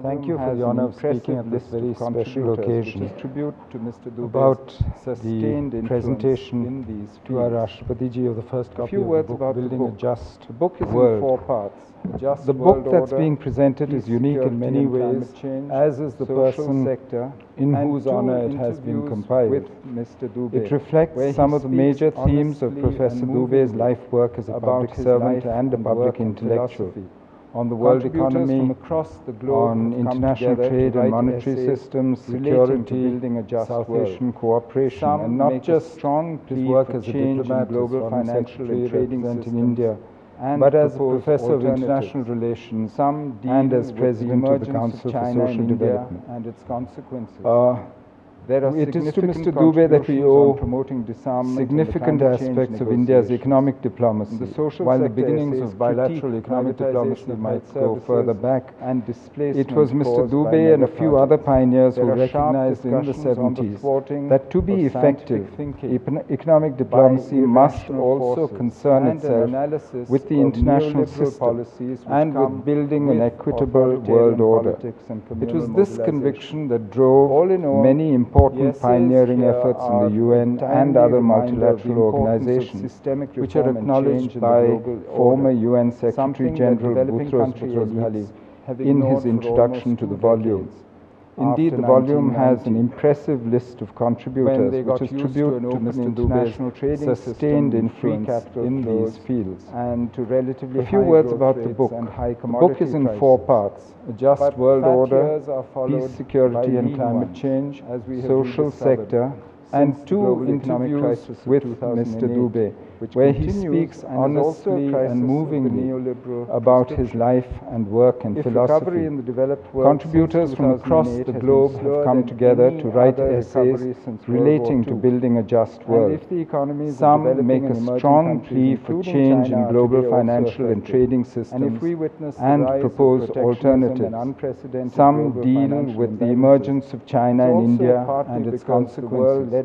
Thank you for the honor of speaking at this very special occasion about the presentation to our Rashtrapati of the first copy of the book, Building a Just World. The book that's being presented is unique in many ways, as is the person in whose honor it has been compiled. It reflects some of the major themes of Professor Dube's life work as a public servant and a public intellectual. On the world economy, on international trade and monetary systems, security, South Asian cooperation, and not just his work as a diplomat, global financial and trading representing India, but as a professor of international relations and as president of the Council for Social Development. And its consequences. It is to Mr. Dube that we owe significant aspects of India's economic diplomacy, while the beginnings of bilateral economic diplomacy might go further back. It was Mr. Dube and a few other pioneers who recognized in the 70s that to be effective, economic diplomacy must also concern itself with the international system and with building an equitable world order. It was this conviction that drove many important pioneering efforts in the UN and other multilateral organizations, which are acknowledged by former UN Secretary General Boutros Boutros-Ghali in his introduction to the volume. Indeed, the volume has an impressive list of contributors, which is tribute to Mr. Dube's sustained influence in these fields. A few words about the book. The book is in 4 parts: A Just World Order, Peace, Security and Climate Change, Social Sector, and 2 interviews with Mr. Dube, where he speaks honestly and movingly about his life and work and philosophy. Contributors from across the globe have come together to write essays relating to building a just world. Some make a strong plea for change in global financial and trading systems and propose alternatives. Some deal with the emergence of China in India and its consequences.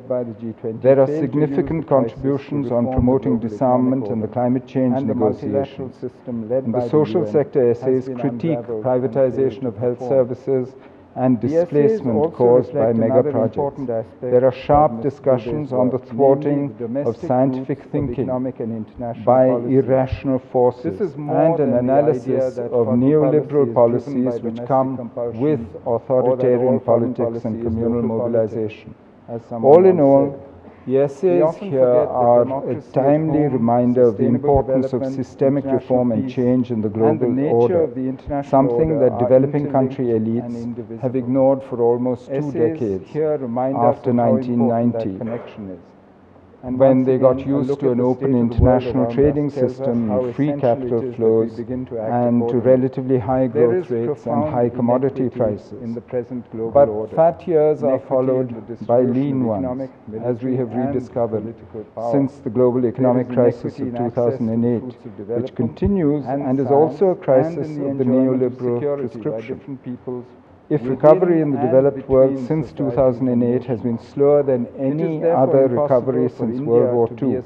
There are significant contributions on promoting disarmament and the climate change negotiations. And the social sector essays critique privatization of health services and displacement caused by mega projects. There are sharp discussions on the thwarting of scientific thinking by irrational forces and an analysis of neoliberal policies which come with authoritarian politics and communal mobilization. All in all, the essays here are a timely reminder of the importance of systemic reform and change in the global order, something that developing country elites have ignored for almost 2 decades after 1990. When they got used to an open international trading system, free capital flows, and to relatively high growth rates and high commodity prices. But fat years are followed by lean ones, as we have rediscovered since the global economic crisis of 2008, which continues and is also a crisis of the neoliberal prescription. If recovery in the developed world since 2008 has been slower than any other recovery since World War II,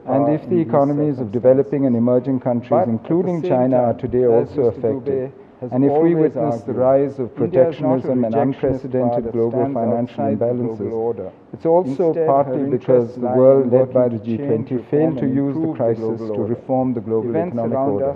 and if the economies of developing and emerging countries, including China, are today also affected, and if we witness the rise of protectionism and unprecedented global financial imbalances, it's also partly because the world led by the G20 failed to use the crisis to reform the global economic order,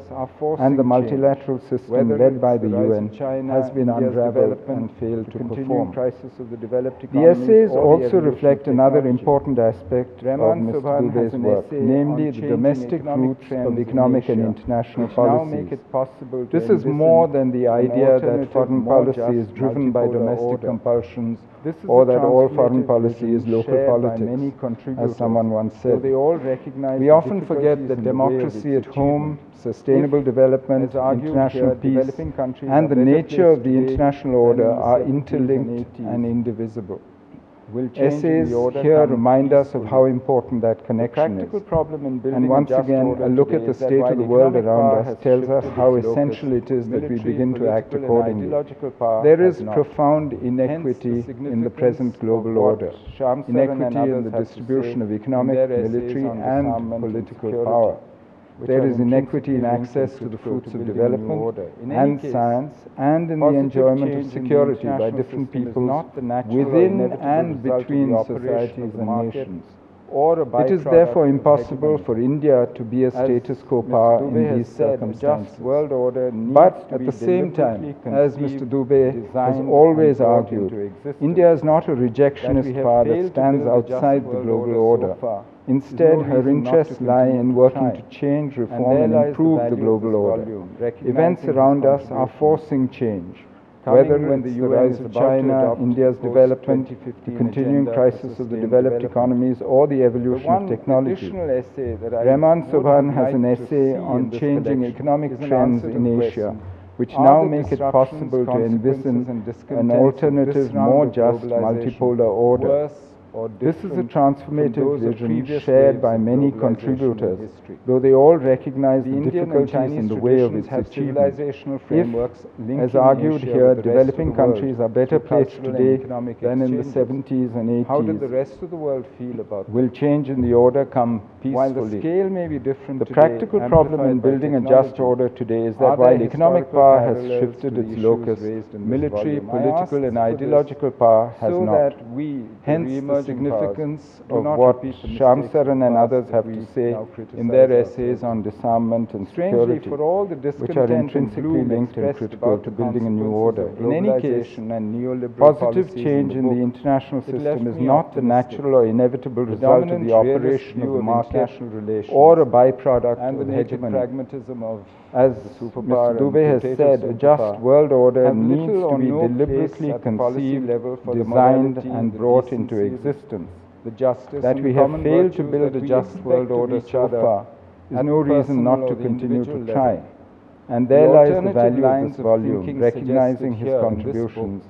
and the multilateral system led by the UN has been unraveled and failed to perform. The essays also reflect another important aspect of Mr. Dube's work, namely the domestic roots of economic and international policies. This is more than the idea that foreign policy is driven by domestic compulsions or that all foreign policy is local politics, as someone once said. We often forget that democracy at home, sustainable development, international peace, and the nature of the international order are interlinked and indivisible. Essays here remind us of how important that connection is. And once again, a look at the state of the world around us tells us how essential it is that we begin to act accordingly. There is profound inequity in the present global order, inequity in the distribution of economic, military, and political power. there is inequity in access to the fruits of development and science, and in the enjoyment of security by different peoples within and between societies and nations. It is therefore impossible for India to be a status quo power in these circumstances. But at the same time, as Mr. Dubey has always argued, India is not a rejectionist power that stands outside the global order. Instead, her interests lie in working to change, reform, and improve the global order. Events around us are forcing change. Whether it's the rise of China, India's development, the continuing crisis of the developed economies, or the evolution of technology. Rehman Sobhan has an essay on changing economic trends in Asia, which now make it possible to envision an alternative, more just, multipolar order. This is a transformative vision shared by many contributors, though they all recognize the difficulties in the way of its achievement. If, as argued here, developing countries are better placed today than in the 70s and 80s, how did the rest of the world feel about will change in the order come peacefully. While the scale may be different today, the practical problem in building a just order today is that while economic power has shifted its locus, military, political, and ideological power has not. Hence, the significance of what Shyam Saran and others have to say in their essays on disarmament and security, which are intrinsically linked and critical to building a new order. In any case, positive change in the international system is not the natural or inevitable result of the operation of the market or a byproduct of hegemony. As Mr. Dubey has said, a just world order needs to be deliberately conceived, designed, and brought into existence. That we have failed to build a just world order so far is no reason not to continue to try. And there lies the value of this volume, recognizing his contributions,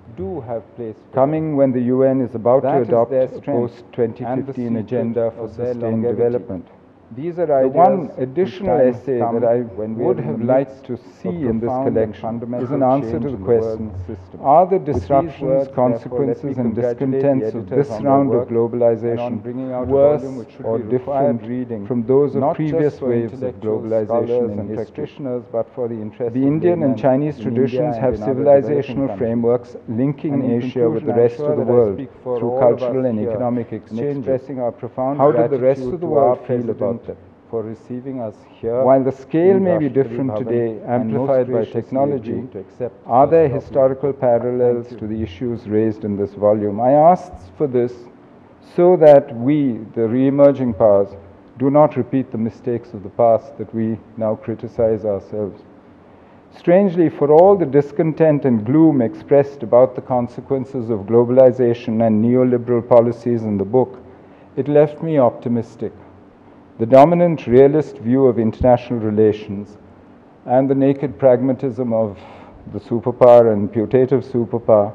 coming when the UN is about to adopt a post-2015 agenda for sustained development. These are the one additional essay that I would have liked to see in this collection is an answer to the question, are the disruptions, consequences, and discontents of this round of globalization worse or different from those of previous waves of globalization in history? The Indian and Chinese traditions have civilizational frameworks linking Asia with the rest of the world through cultural and economic exchanges. How did the rest of the world feel about for receiving us here? While the scale may be different today, amplified by technology, are there historical parallels to the issues raised in this volume? I asked for this so that we, the re-emerging powers, do not repeat the mistakes of the past that we now criticize ourselves. Strangely, for all the discontent and gloom expressed about the consequences of globalization and neoliberal policies in the book, it left me optimistic. The dominant realist view of international relations and the naked pragmatism of the superpower and putative superpower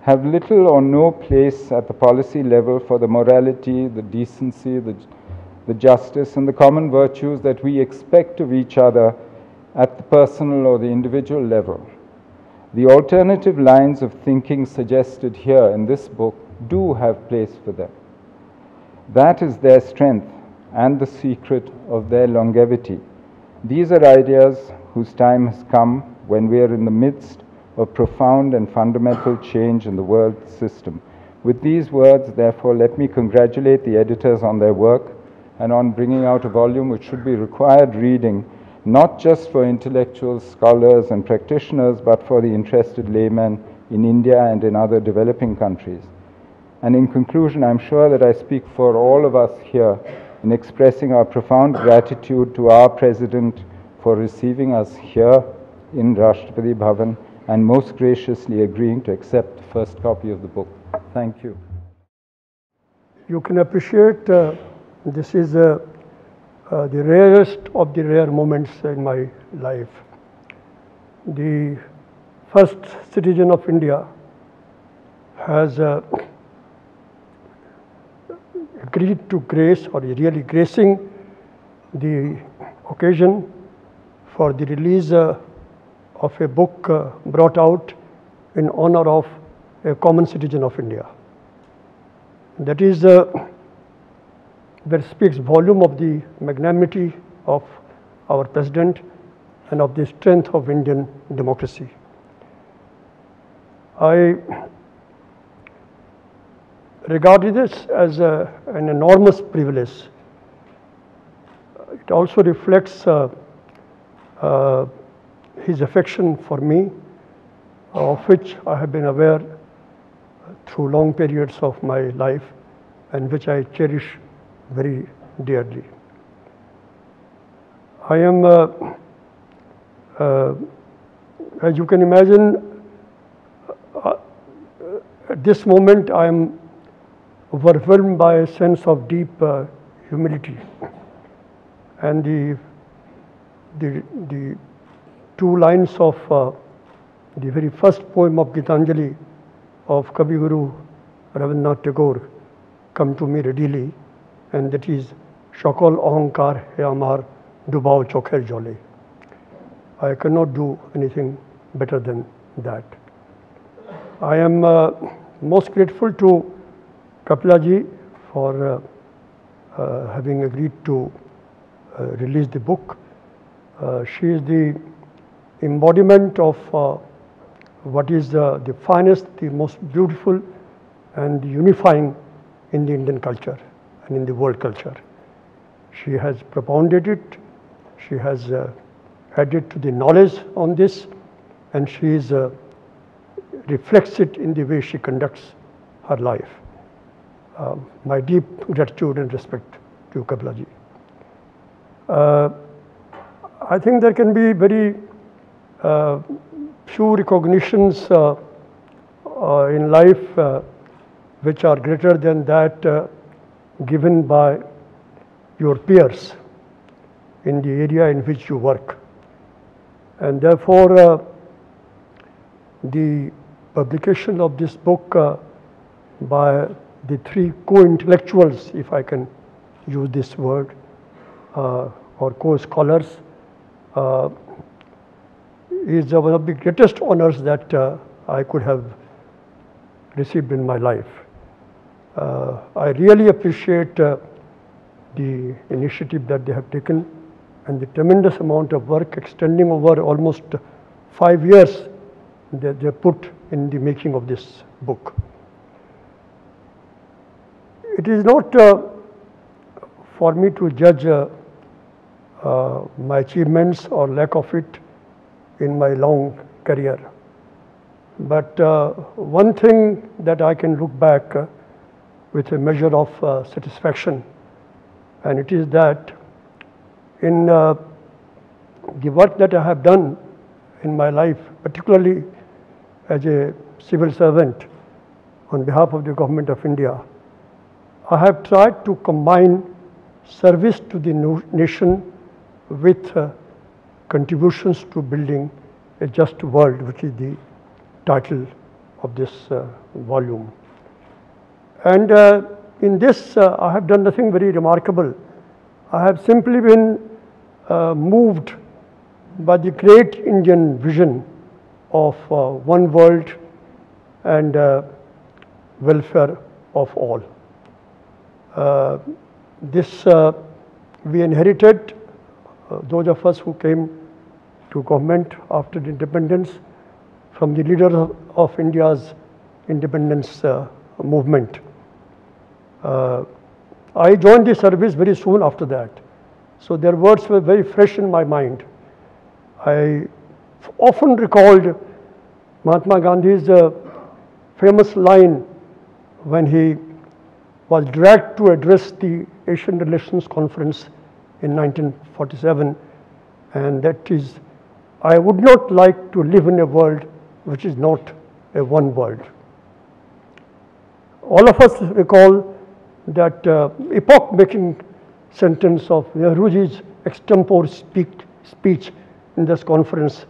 have little or no place at the policy level for the morality, the decency, the justice, and the common virtues that we expect of each other at the personal or the individual level. The alternative lines of thinking suggested here in this book do have place for them. That is their strength and the secret of their longevity. These are ideas whose time has come when we are in the midst of profound and fundamental change in the world system. With these words, therefore, let me congratulate the editors on their work and on bringing out a volume which should be required reading, not just for intellectuals, scholars, and practitioners, but for the interested layman in India and in other developing countries. And in conclusion, I'm sure that I speak for all of us here in expressing our profound gratitude to our President for receiving us here in Rashtrapati Bhavan and most graciously agreeing to accept the first copy of the book. Thank you. You can appreciate this is the rarest of the rare moments in my life. The first citizen of India has agreed to grace or really gracing the occasion for the release of a book brought out in honor of a common citizen of India. That is that speaks volume of the magnanimity of our President and of the strength of Indian democracy. I regarded this as an enormous privilege. It also reflects his affection for me, of which I have been aware through long periods of my life and which I cherish very dearly. I am, as you can imagine, at this moment I am overwhelmed by a sense of deep humility. And the two lines of the very first poem of Gitanjali of Kavi Guru Rabindranath Tagore come to me readily, and that is Shakal Ahankar Hai Amar Dubao Chokher Jole. I cannot do anything better than that. I am most grateful to Kapila ji for having agreed to release the book. She is the embodiment of what is the finest, the most beautiful and unifying in the Indian culture and in the world culture. She has propounded it, she has added to the knowledge on this, and she is reflects it in the way she conducts her life. My deep gratitude and respect to Kapila ji. I think there can be very few recognitions in life which are greater than that given by your peers in the area in which you work. And therefore, the publication of this book by the three co-intellectuals, if I can use this word, or co-scholars, is one of the greatest honors that I could have received in my life. I really appreciate the initiative that they have taken and the tremendous amount of work extending over almost 5 years that they put in the making of this book. It is not for me to judge my achievements or lack of it in my long career. But one thing that I can look back with a measure of satisfaction, and it is that in the work that I have done in my life, particularly as a civil servant on behalf of the Government of India, I have tried to combine service to the nation with contributions to building a just world, which is the title of this volume. And in this, I have done nothing very remarkable. I have simply been moved by the great Indian vision of one world and welfare of all. This we inherited, those of us who came to government after the independence, from the leaders of India's independence movement. I joined the service very soon after that, so their words were very fresh in my mind. I often recalled Mahatma Gandhi's famous line when he was dragged to address the Asian Relations Conference in 1947, and that is, I would not like to live in a world which is not a one world. All of us recall that epoch-making sentence of Nehruji's extempore speech in this conference,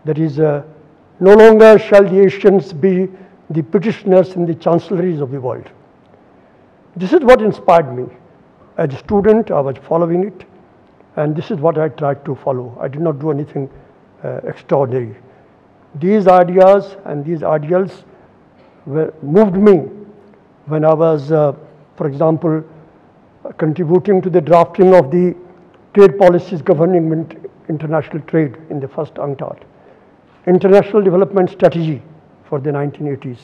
that is, no longer shall the Asians be the petitioners in the chancelleries of the world. This is what inspired me. As a student, I was following it, and this is what I tried to follow. I did not do anything extraordinary. These ideas and these ideals moved me when I was, for example, contributing to the drafting of the trade policies governing international trade in the first UNCTAD, international development strategy for the 1980s,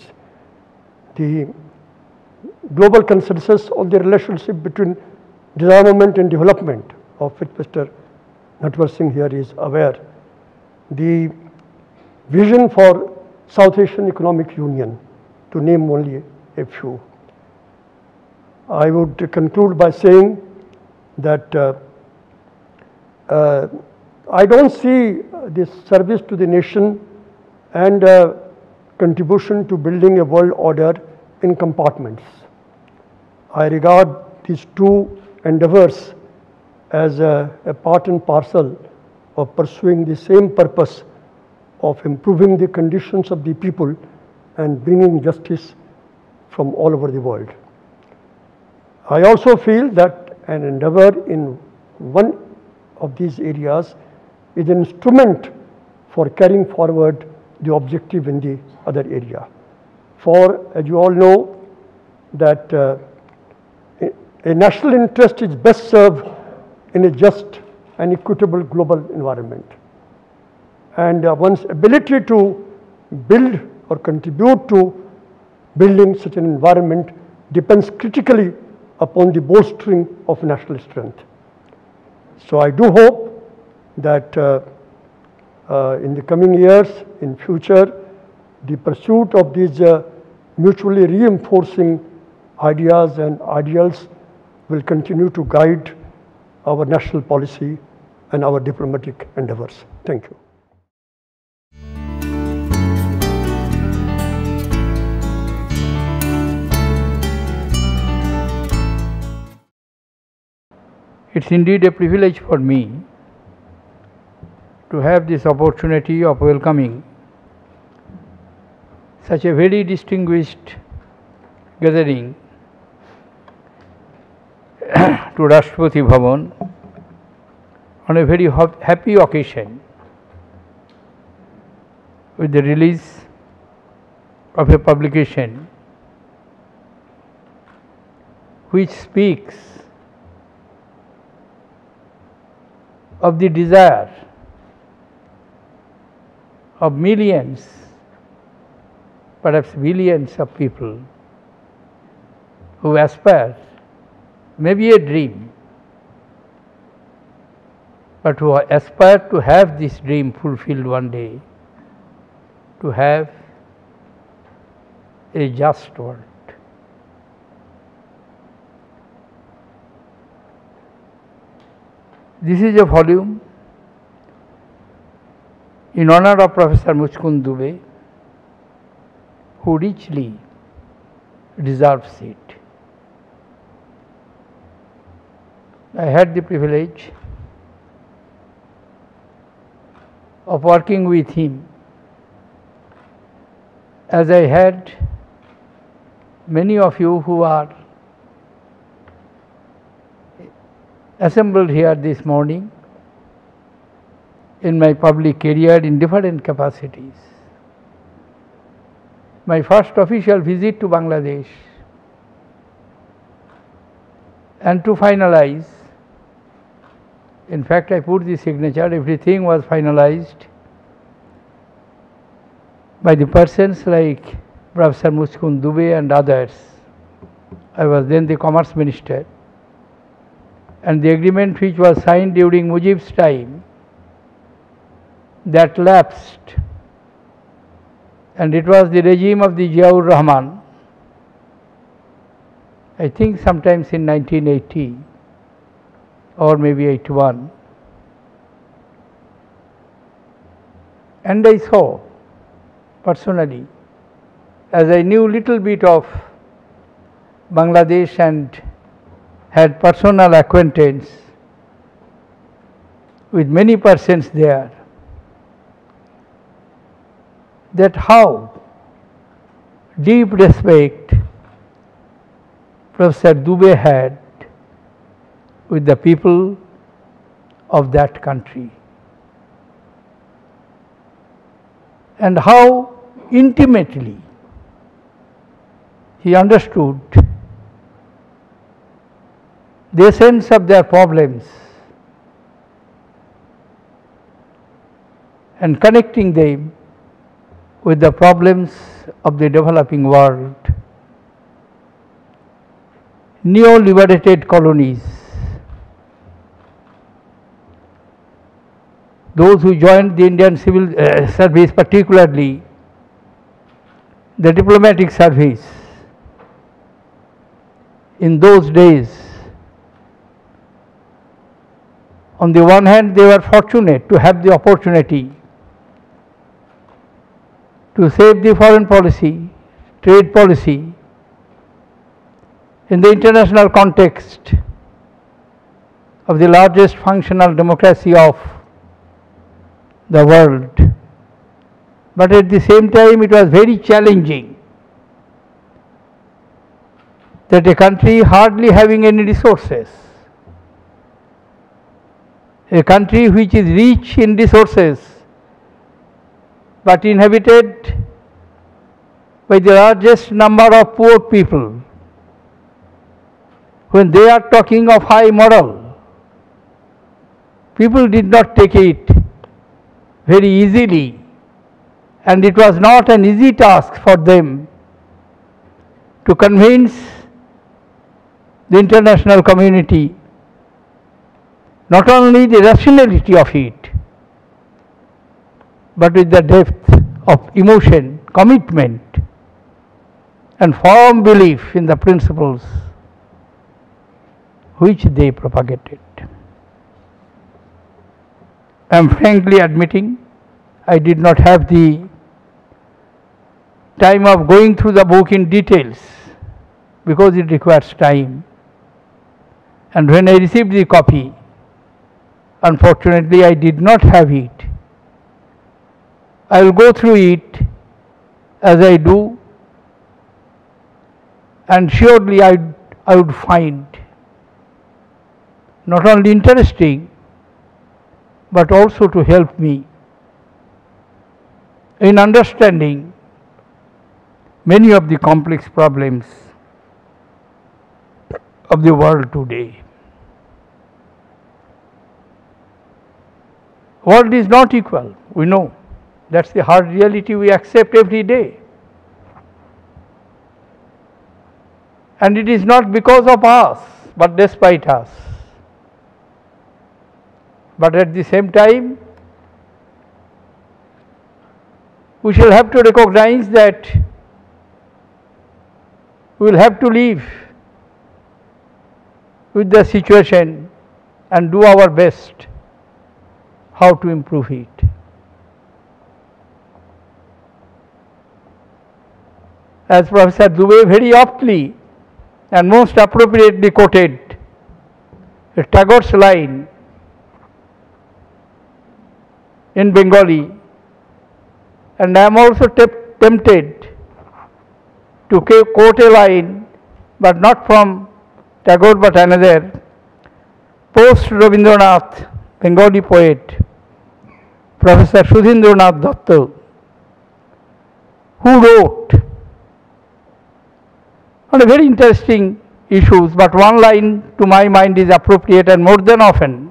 the global consensus on the relationship between disarmament and development, of which Mr. Natwar Singh here is aware, the vision for South Asian Economic Union, to name only a few. I would conclude by saying that I don't see this service to the nation and contribution to building a world order in compartments. I regard these two endeavors as a part and parcel of pursuing the same purpose of improving the conditions of the people and bringing justice from all over the world. I also feel that an endeavor in one of these areas is an instrument for carrying forward the objective in the other area. For, as you all know, that a national interest is best served in a just and equitable global environment. And one's ability to build or contribute to building such an environment depends critically upon the bolstering of national strength. So I do hope that in the coming years, in future, the pursuit of these mutually reinforcing ideas and ideals will continue to guide our national policy and our diplomatic endeavors. Thank you. It's indeed a privilege for me to have this opportunity of welcoming such a very distinguished gathering to Rashtrapati Bhavan on a very happy occasion with the release of a publication which speaks of the desire of millions, perhaps billions of people who aspire, maybe a dream, but who aspire to have this dream fulfilled one day, to have a just world. This is a volume in honor of Professor Muchkund Dubey, who richly deserves it. I had the privilege of working with him, as I had many of you who are assembled here this morning in my public career in different capacities. My first official visit to Bangladesh, and to finalize, in fact I put the signature, everything was finalized by the persons like Professor Muchkund Dubey and others. I was then the Commerce Minister, and the agreement which was signed during Mujib's time, that lapsed, and it was the regime of the Ziaur Rahman, I think sometimes in 1980 or maybe 81, and I saw personally, as I knew little bit of Bangladesh and had personal acquaintance with many persons there, that how deep respect Professor Dubey had with the people of that country, and how intimately he understood the essence of their problems and connecting them with the problems of the developing world. Neo-liberated colonies, those who joined the Indian civil service, particularly the diplomatic service, in those days, on the one hand, they were fortunate to have the opportunity to save the foreign policy, trade policy, in the international context of the largest functional democracy of the world. But at the same time, it was very challenging that a country hardly having any resources, a country which is rich in resources but inhabited by the largest number of poor people, when they are talking of high moral, people did not take it very easily, and it was not an easy task for them to convince the international community not only the rationality of it, but with the depth of emotion, commitment, and firm belief in the principles which they propagated. I am frankly admitting I did not have the time of going through the book in details because it requires time. And when I received the copy, unfortunately I did not have it. I will go through it as I do, and surely I would find not only interesting but also to help me in understanding many of the complex problems of the world today. World is not equal, we know. That's the hard reality we accept every day. And it is not because of us, but despite us. But at the same time, we shall have to recognize that we will have to live with the situation and do our best how to improve it. As Professor Dubey very aptly and most appropriately quoted Tagore's line in Bengali, and I am also tempted to quote a line, but not from Tagore but another post-Rabindranath Bengali poet, Professor Sudhindranath Datta, who wrote on a very interesting issues, but one line to my mind is appropriate and more than often,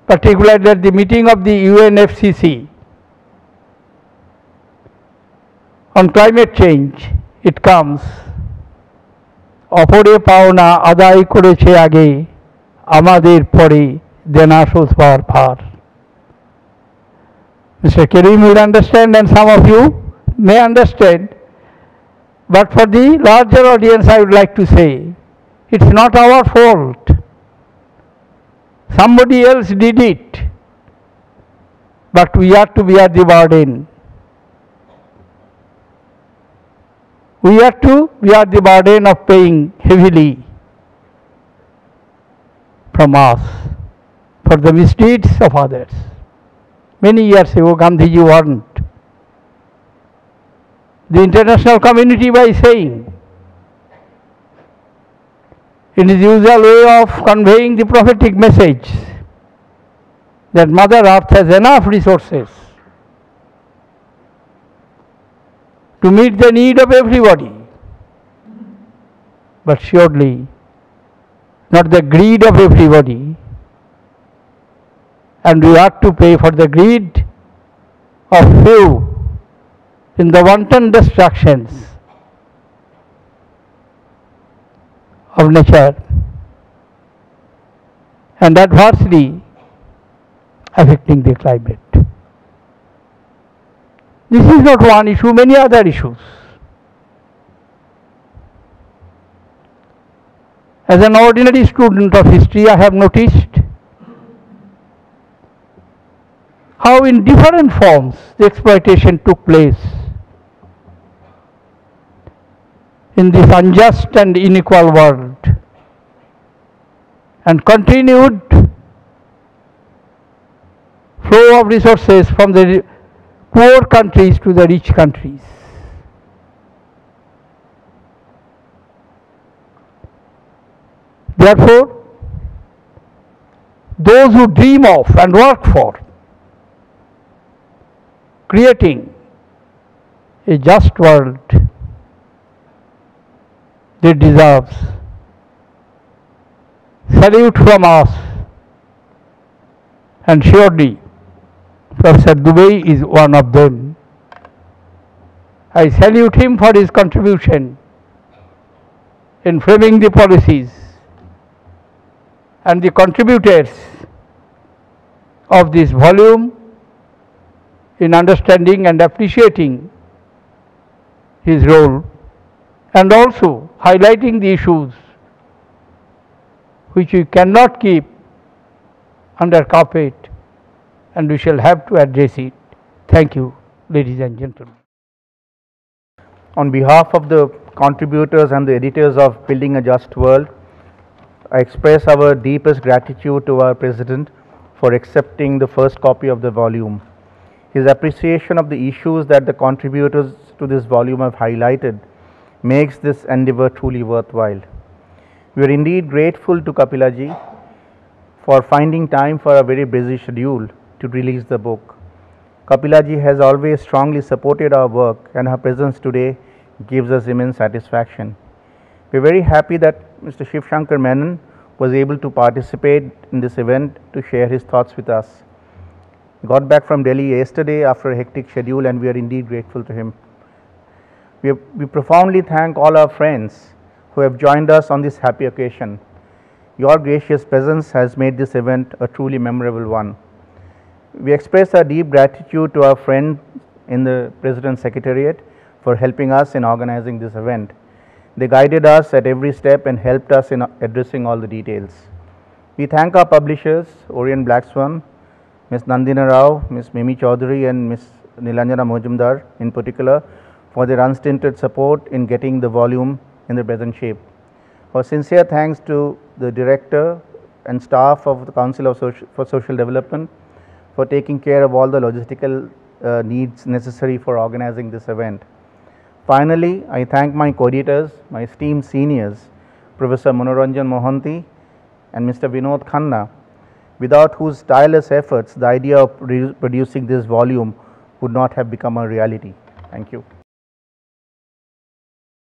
particularly at the meeting of the UNFCCC on climate change. It comes, অপরে পাওনা আদায় করেছে আগে আমাদের পরে দেনা শোধবার ভার. Mr. Karim will understand, and some of you may understand, but for the larger audience I would like to say, it's not our fault. Somebody else did it, but we are to bear the burden. We are to bear the burden of paying heavily from us for the misdeeds of others. Many years ago, Gandhiji warned the international community by saying, in his usual way of conveying the prophetic message, that Mother Earth has enough resources to meet the need of everybody, but surely not the greed of everybody. and we ought to pay for the greed of few in the wanton destructions of nature and adversely affecting the climate. This is not one issue, many other issues. As an ordinary student of history, I have noticed how in different forms the exploitation took place in this unjust and unequal world and continued flow of resources from the poor countries to the rich countries. Therefore, those who dream of and work for creating a just world, they deserve salute from us, and surely Professor Dubey is one of them. I salute him for his contribution in framing the policies and the contributors of this volume in understanding and appreciating his role and also highlighting the issues which we cannot keep under carpet and we shall have to address it. Thank you, ladies and gentlemen. On behalf of the contributors and the editors of Building a Just World, I express our deepest gratitude to our President for accepting the first copy of the volume. His appreciation of the issues that the contributors to this volume have highlighted makes this endeavor truly worthwhile. We are indeed grateful to Kapilaji for finding time for a very busy schedule to release the book. Kapilaji has always strongly supported our work, and her presence today gives us immense satisfaction. We are very happy that Mr. Shiv Shankar Menon was able to participate in this event to share his thoughts with us. He got back from Delhi yesterday after a hectic schedule, and we are indeed grateful to him. We profoundly thank all our friends who have joined us on this happy occasion. Your gracious presence has made this event a truly memorable one. We express our deep gratitude to our friends in the President's Secretariat for helping us in organizing this event. They guided us at every step and helped us in addressing all the details. We thank our publishers, Orient Black Swan, Ms. Nandina Rao, Ms. Mimi Chaudhary and Ms. Nilanjana Mojumdar in particular for their unstinted support in getting the volume in the present shape. Our sincere thanks to the Director and staff of the Council for Social Development for taking care of all the logistical needs necessary for organizing this event. Finally, I thank my co-editors, my esteemed seniors, Professor Manoranjan Mohanty and Mr. Vinod Khanna, without whose tireless efforts the idea of producing this volume would not have become a reality. Thank you.